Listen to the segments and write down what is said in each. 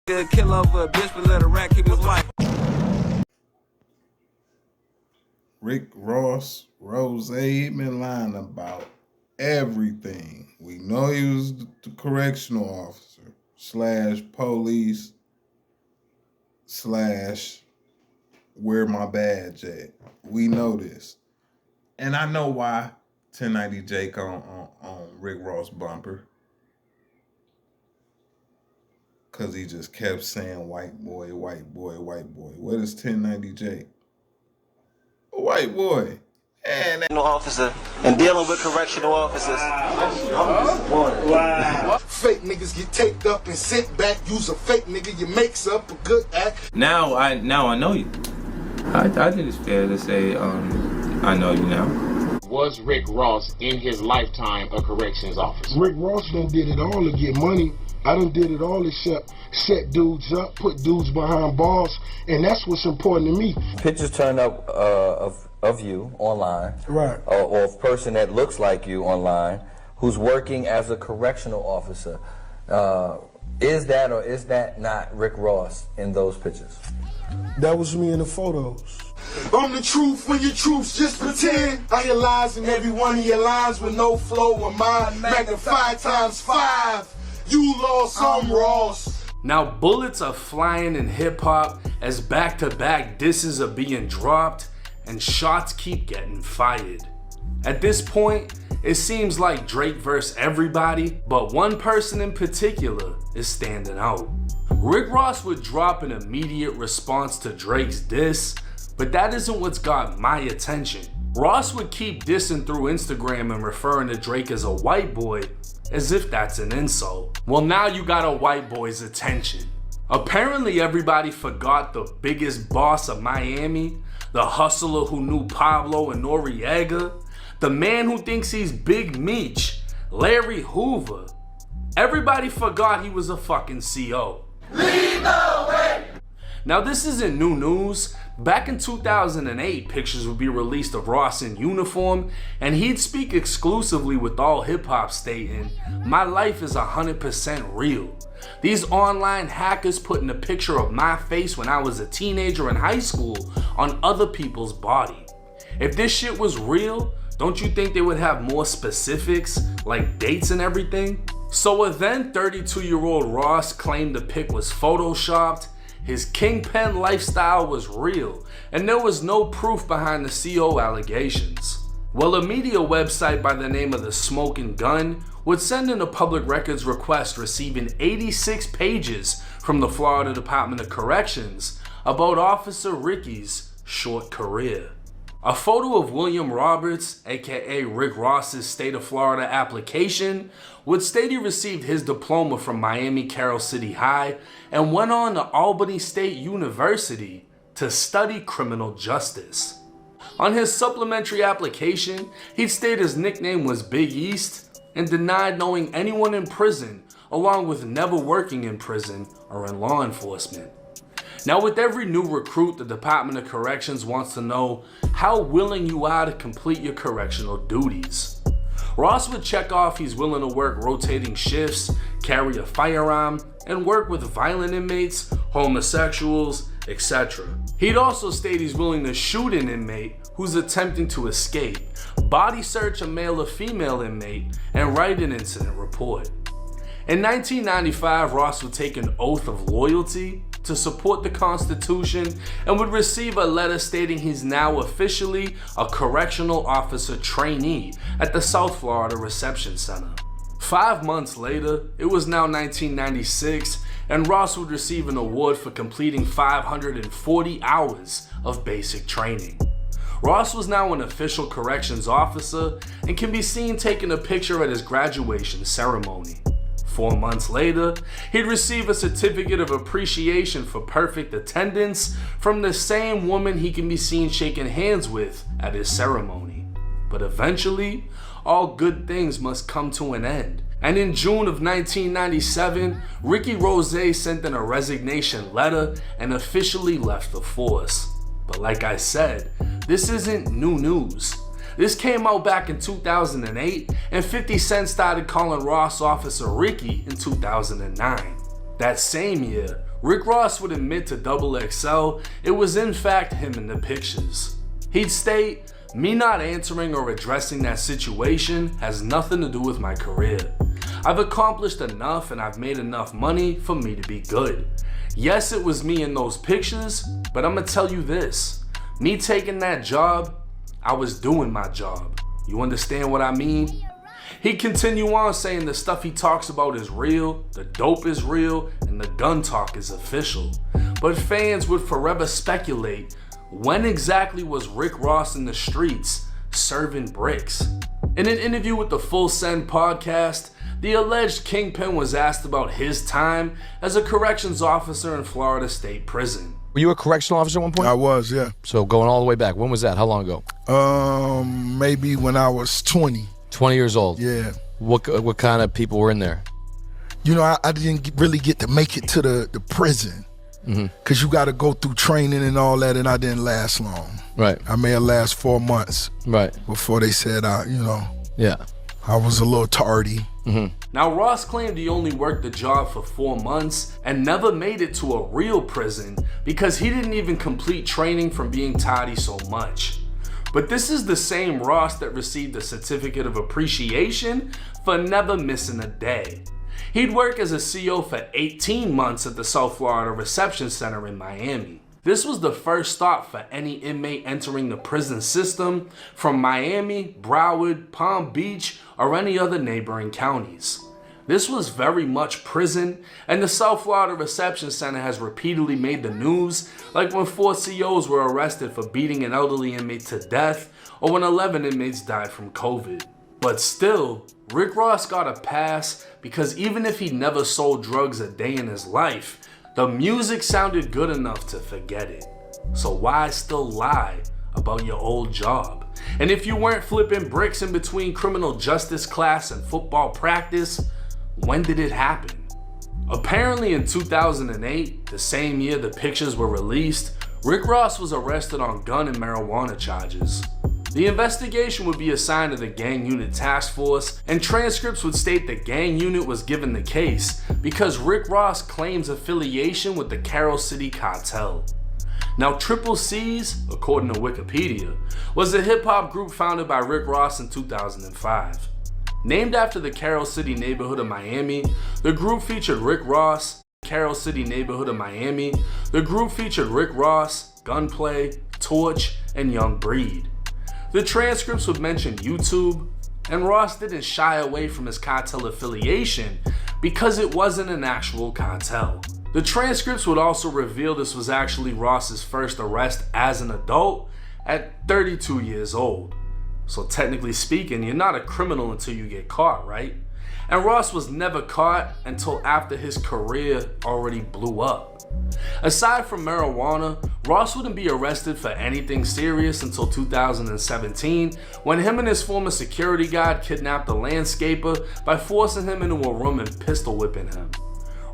Kill over a bitch, but let a rat keep his wife. Rick Ross, ROZAY, he been lying about everything. We know he was the correctional officer / police / where my badge at. We know this. And I know why 1090 Jake on Rick Ross bumper. Because he just kept saying white boy, white boy, white boy. What is 1090 Jake? A white boy. And officer and dealing with correctional officers. Wow. Fake niggas get taped up and sent back. Use a fake nigga, you makes up a good act. Now I know you. I think it's fair to say I know you now. Was Rick Ross in his lifetime a corrections officer? Rick Ross done did it all to get money. I done did it all except set dudes up, put dudes behind bars, and that's what's important to me. Pictures turn up of you online, right? Or a person that looks like you online who's working as a correctional officer. Is that or is that not Rick Ross in those pictures? That was me in the photos. I'm the truth when your truths just pretend. I hear lies in every one of your lines with no flow or mind. Magnified times 5. You lost, I'm Ross. Now bullets are flying in hip hop as back-to-back disses are being dropped and shots keep getting fired. At this point, it seems like Drake versus everybody, but one person in particular is standing out. Rick Ross would drop an immediate response to Drake's diss, but that isn't what's got my attention. Ross would keep dissing through Instagram and referring to Drake as a white boy as if that's an insult. Well, now you got a white boy's attention. Apparently everybody forgot the biggest boss of Miami, the hustler who knew Pablo and Noriega, the man who thinks he's Big Meech, Larry Hoover. Everybody forgot he was a fucking CO. Lead the way! Now this isn't new news. Back in 2008, pictures would be released of Ross in uniform, and he'd speak exclusively with all hip-hop stating, "My life is 100% real. These online hackers putting a picture of my face when I was a teenager in high school on other people's body. If this shit was real, don't you think they would have more specifics, like dates and everything?" So a then 32-year-old Ross claimed the pic was photoshopped, his kingpin lifestyle was real, and there was no proof behind the CO allegations. Well, a media website by the name of The Smoking Gun would send in a public records request receiving 86 pages from the Florida Department of Corrections about Officer Ricky's short career. A photo of William Roberts, aka Rick Ross's state of Florida application, would state he received his diploma from Miami Carroll City High and went on to Albany State University to study criminal justice. On his supplementary application, he'd state his nickname was Big East and denied knowing anyone in prison, along with never working in prison or in law enforcement. Now with every new recruit, the Department of Corrections wants to know how willing you are to complete your correctional duties. Ross would check off he's willing to work rotating shifts, carry a firearm, and work with violent inmates, homosexuals, etc. He'd also state he's willing to shoot an inmate who's attempting to escape, body search a male or female inmate, and write an incident report. In 1995, Ross would take an oath of loyalty to support the Constitution and would receive a letter stating he's now officially a correctional officer trainee at the South Florida Reception Center. 5 months later, it was now 1996, and Ross would receive an award for completing 540 hours of basic training. Ross was now an official corrections officer and can be seen taking a picture at his graduation ceremony. 4 months later, he'd receive a certificate of appreciation for perfect attendance from the same woman he can be seen shaking hands with at his ceremony. But eventually, all good things must come to an end. And in June of 1997, Ricky ROZAY sent in a resignation letter and officially left the force. But like I said, this isn't new news. This came out back in 2008, and 50 Cent started calling Ross Officer Ricky in 2009. That same year, Rick Ross would admit to XXL it was in fact him in the pictures. He'd state, "Me not answering or addressing that situation has nothing to do with my career. I've accomplished enough and I've made enough money for me to be good. Yes, it was me in those pictures, but I'ma tell you this. Me taking that job, I was doing my job. You understand what I mean?" He'd continue on saying the stuff he talks about is real, the dope is real, and the gun talk is official. But fans would forever speculate, when exactly was Rick Ross in the streets serving bricks? In an interview with the Full Send podcast, the alleged Kingpin was asked about his time as a corrections officer in Florida State Prison. Were you a correctional officer at one point? I was, yeah. So going all the way back, when was that? How long ago? Maybe when I was 20. 20 years old? Yeah. What kind of people were in there? You know, I didn't really get to make it to the prison. Because you got to go through training and all that, and I didn't last long. Right. I may have lasted 4 months. Right. Before they said, yeah, I was a little tardy. Now, Ross claimed he only worked the job for 4 months and never made it to a real prison because he didn't even complete training from being tardy so much. But this is the same Ross that received a certificate of appreciation for never missing a day. He'd work as a CO for 18 months at the South Florida Reception Center in Miami. This was the first stop for any inmate entering the prison system from Miami, Broward, Palm Beach, or any other neighboring counties. This was very much prison, and the South Florida Reception Center has repeatedly made the news, like when 4 COs were arrested for beating an elderly inmate to death, or when 11 inmates died from COVID. But still, Rick Ross got a pass because even if he never sold drugs a day in his life, the music sounded good enough to forget it. So why still lie about your old job? And if you weren't flipping bricks in between criminal justice class and football practice, when did it happen? Apparently in 2008, the same year the pictures were released, Rick Ross was arrested on gun and marijuana charges. The investigation would be assigned to the Gang Unit Task Force, and transcripts would state the Gang Unit was given the case because Rick Ross claims affiliation with the Carol City Cartel. Now, Triple C's, according to Wikipedia, was a hip-hop group founded by Rick Ross in 2005. Named after the Carol City neighborhood of Miami, the group featured Rick Ross, Gunplay, Torch, and Young Breed. The transcripts would mention YouTube, and Ross didn't shy away from his cartel affiliation because it wasn't an actual cartel. The transcripts would also reveal this was actually Ross's first arrest as an adult at 32 years old. So technically speaking, you're not a criminal until you get caught, right? And Ross was never caught until after his career already blew up. Aside from marijuana, Ross wouldn't be arrested for anything serious until 2017, when him and his former security guard kidnapped a landscaper by forcing him into a room and pistol whipping him.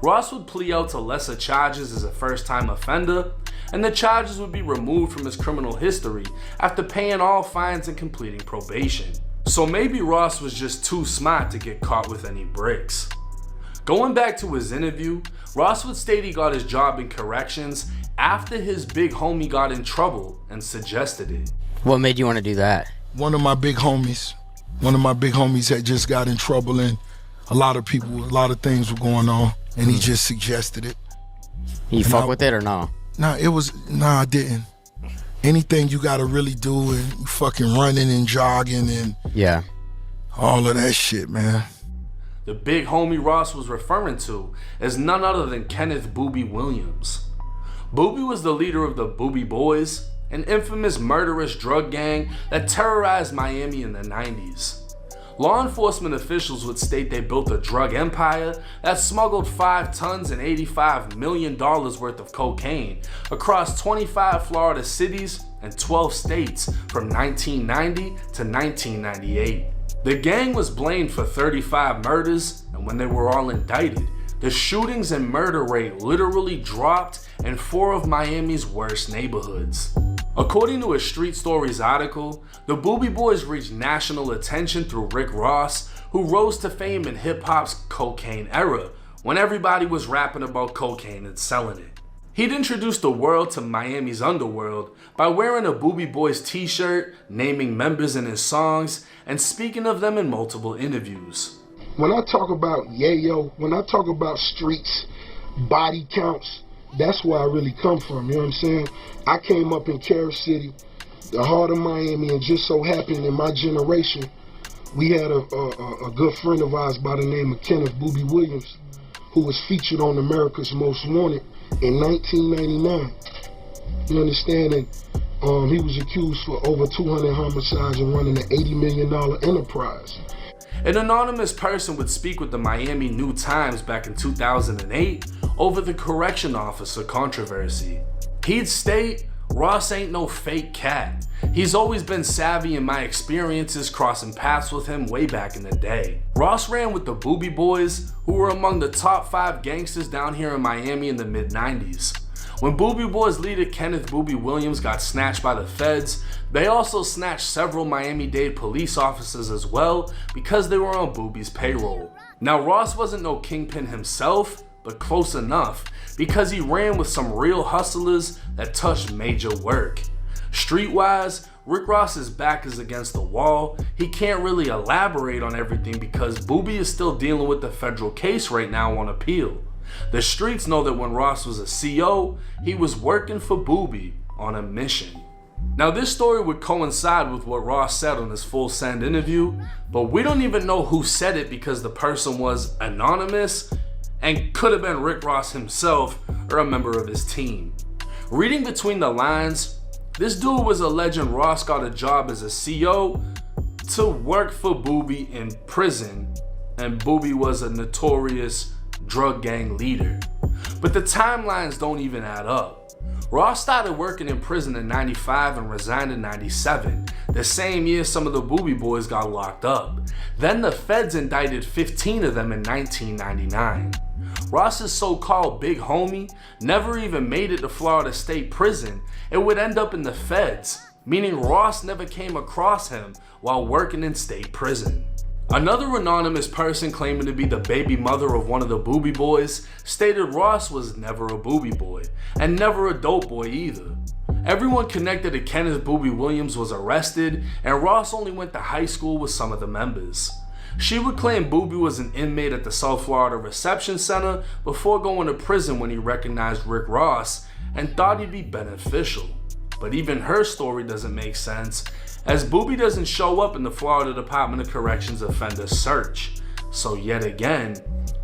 Ross would plea out to lesser charges as a first-time offender, and the charges would be removed from his criminal history after paying all fines and completing probation. So maybe Ross was just too smart to get caught with any bricks. Going back to his interview, Ross would state he got his job in corrections after his big homie got in trouble and suggested it. What made you want to do that? One of my big homies had just got in trouble, and a lot of things were going on, and he just suggested it. You fuck with it or no? I didn't. Anything you gotta really do, and you fucking running and jogging and all of that shit, man. The big homie Ross was referring to is none other than Kenneth Boobie Williams. Boobie was the leader of the Boobie Boys, an infamous murderous drug gang that terrorized Miami in the 90s. Law enforcement officials would state they built a drug empire that smuggled 5 tons and $85 million worth of cocaine across 25 Florida cities and 12 states from 1990 to 1998. The gang was blamed for 35 murders, and when they were all indicted, the shootings and murder rate literally dropped in 4 of Miami's worst neighborhoods. According to a Street Stories article, the Boobie Boys reached national attention through Rick Ross, who rose to fame in hip-hop's cocaine era, when everybody was rapping about cocaine and selling it. He'd introduced the world to Miami's underworld by wearing a Boobie Boys t-shirt, naming members in his songs, and speaking of them in multiple interviews. When I talk about yayo, when I talk about streets, body counts, that's where I really come from, you know what I'm saying? I came up in Carol City, the heart of Miami, and just so happened in my generation, we had a good friend of ours by the name of Kenneth Boobie Williams, who was featured on America's Most Wanted in 1999. You understand? And he was accused for over 200 homicides and running an $80 million enterprise. An anonymous person would speak with the Miami New Times back in 2008 over the correction officer controversy. He'd state, "Ross ain't no fake cat. He's always been savvy in my experiences crossing paths with him way back in the day." Ross ran with the Boobie Boys, who were among the top 5 gangsters down here in Miami in the mid-90s. When Boobie Boys leader Kenneth Boobie Williams got snatched by the feds, they also snatched several Miami-Dade police officers as well because they were on Boobie's payroll. Now Ross wasn't no kingpin himself, but close enough because he ran with some real hustlers that touched major work. Streetwise, Rick Ross's back is against the wall. He can't really elaborate on everything because Boobie is still dealing with the federal case right now on appeal. The streets know that when Ross was a CO, he was working for Boobie on a mission. Now this story would coincide with what Ross said on his Full Send interview, but we don't even know who said it because the person was anonymous and could have been Rick Ross himself or a member of his team. Reading between the lines, this dude was alleging Ross got a job as a CO to work for Boobie in prison, and Boobie was a notorious drug gang leader. But the timelines don't even add up. Ross started working in prison in 95 and resigned in 97, the same year some of the Boobie Boys got locked up. Then the feds indicted 15 of them in 1999. Ross's so-called big homie never even made it to Florida State Prison. It would end up in the feds, meaning Ross never came across him while working in state prison. Another anonymous person claiming to be the baby mother of one of the Boobie Boys stated Ross was never a Boobie Boy, and never a dope boy either. Everyone connected to Kenneth Boobie Williams was arrested, and Ross only went to high school with some of the members. She would claim Boobie was an inmate at the South Florida Reception Center before going to prison when he recognized Rick Ross and thought he'd be beneficial. But even her story doesn't make sense, as Boobie doesn't show up in the Florida Department of Corrections offender search. So yet again,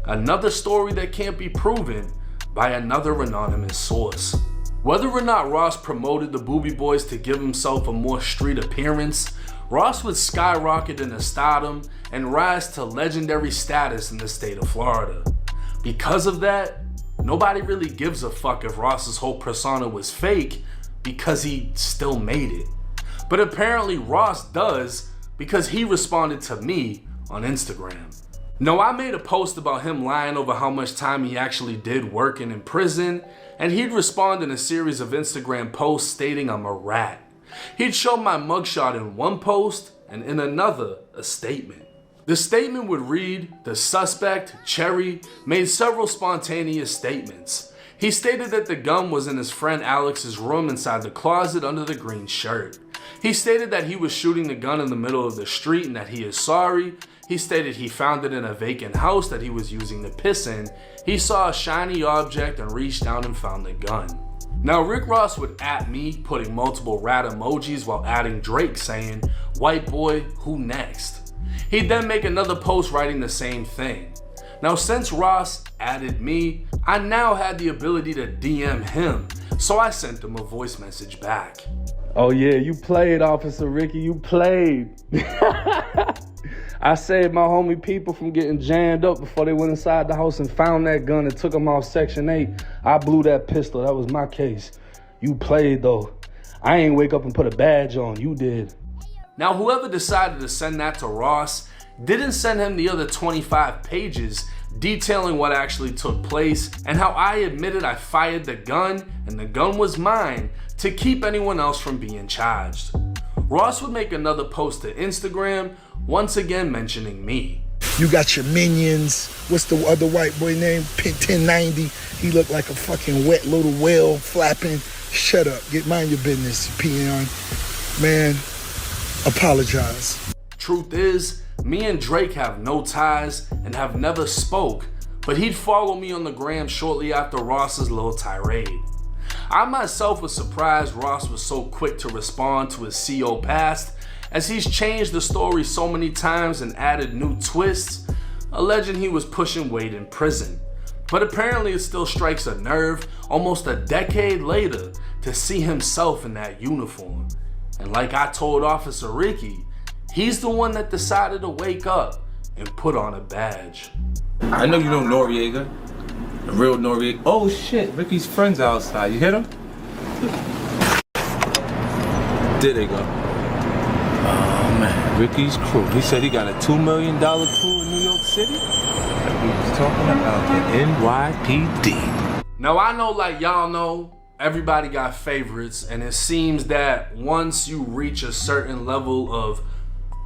another story that can't be proven by another anonymous source. Whether or not Ross promoted the Boobie Boys to give himself a more street appearance, Ross would skyrocket into stardom and rise to legendary status in the state of Florida. Because of that, nobody really gives a fuck if Ross's whole persona was fake because he still made it. But apparently Ross does because he responded to me on Instagram. Now I made a post about him lying over how much time he actually did working in prison, and he'd respond in a series of Instagram posts stating I'm a rat. He'd show my mugshot in one post and in another a statement. The statement would read, the suspect, Cherry, made several spontaneous statements. He stated that the gun was in his friend Alex's room inside the closet under the green shirt. He stated that he was shooting the gun in the middle of the street and that he is sorry. He stated he found it in a vacant house that he was using to piss in. He saw a shiny object and reached down and found the gun. Now Rick Ross would at me, putting multiple rat emojis while adding Drake saying, "White boy, who next?" He'd then make another post writing the same thing. Now since Ross added me, I now had the ability to DM him, so I sent him a voice message back. "Oh yeah, you played, Officer Ricky, you played." I saved my homie people from getting jammed up before they went inside the house and found that gun and took them off Section 8. I blew that pistol, that was my case. You played though. I ain't wake up and put a badge on, you did. Now whoever decided to send that to Ross didn't send him the other 25 pages detailing what actually took place and how I admitted I fired the gun and the gun was mine to keep anyone else from being charged. Ross would make another post to Instagram, once again mentioning me. You got your minions. What's the other white boy name? 1090. He looked like a fucking wet little whale flapping. Shut up. Mind your business, peon. Man, apologize. Truth is, me and Drake have no ties and have never spoke, but he'd follow me on the gram shortly after Ross's little tirade. I myself was surprised Ross was so quick to respond to his CO past, as he's changed the story so many times and added new twists, alleging he was pushing weight in prison. But apparently it still strikes a nerve almost a decade later to see himself in that uniform. And like I told Officer Ricky, he's the one that decided to wake up and put on a badge. I know you know Noriega. The real Noriega. Oh shit, Ricky's friends outside. You hit him? There they go. Oh man, Ricky's crew. He said he got a $2 million crew in New York City. He was talking about the NYPD. Now I know, like y'all know, everybody got favorites, and it seems that once you reach a certain level of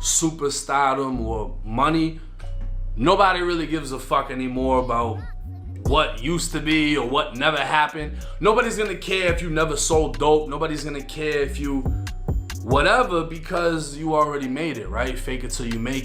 superstardom or money, nobody really gives a fuck anymore about what used to be or what never happened. Nobody's gonna care if you never sold dope. Nobody's gonna care if you whatever, because you already made it, right? Fake it till you make it.